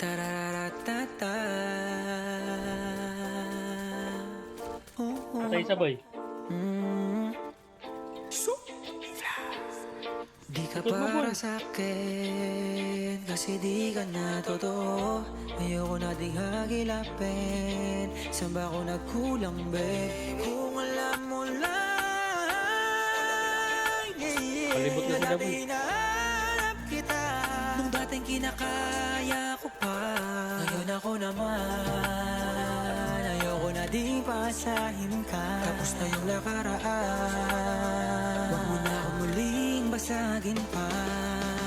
Tararatata. Patay sa boy. Di ka para sa'kin, kasi di ka na totoo. Ayoko na ding hagilapin, saan ba ako nagkulang, babe? Kung alam mo lang, Palibot na sila, boy. hinahanap kita. Nung dating kinakaya ko pa, ngayon ako naman. Ayoko na ding pasahin ka, tapos na yung nakaraan. Huwag mo na ako muling basagin pa,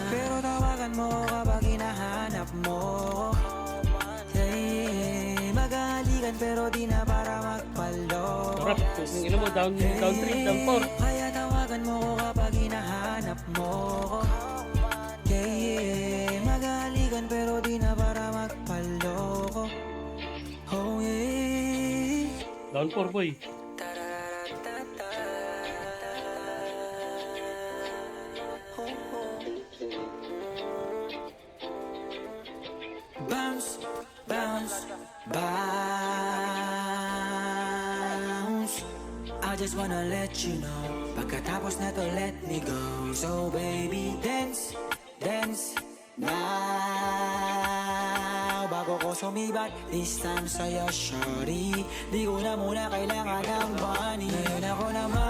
pero tawagan mo kapag hinahanap mo. Yeah, magalikan pero di na para magpalo. Sarap. Yung ilo mo, down 3, down 4. Kaya tawagan mo ko kapag hinahanap mo. Yeah, magalikan pero di na para magpalo. Oh yeah. Down 4 boy. Bounce, bounce, bounce. I just wanna let you know, pagkatapos na to let me go. So baby, dance, dance now. Bago ko sumibat, this time sa'yo, shorty. Di ko na muna kailangan ng money. Ngayon ako naman,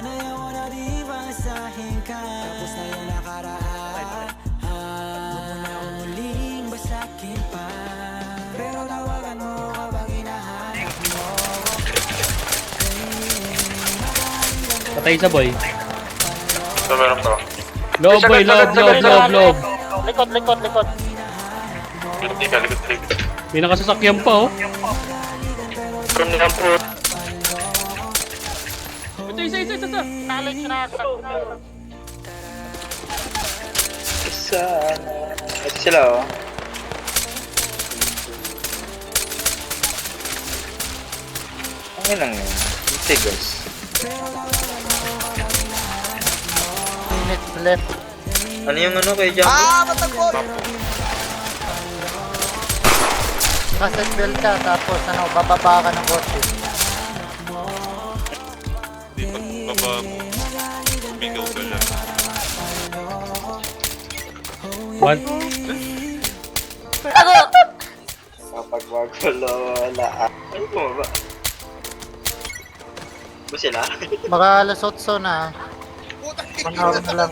ayaw na di basahin ka, tapos na yung nakaraan. Huwag mo na akong muling basakin pa, pero tawagan mo kapag hinahanap mo. Patay sa boy. Ito meron to. Loob boy, loob. Likod. Likod. May nakasasakyan pa oh. From the airport. Isa. Knowledge na. Isa. Ito sila oh. Ang ilang yun. Tigos. Minutes left. Ano yung ano kay Jumbo? Matagpo! Naka-seatbelt ka, tapos bababa ka ng kotse. Di baba mo. Bigaw ka lang. One. Kapag wala. Ano po ba? Ba sila? Baka alas 8 na. 1 hour na lang.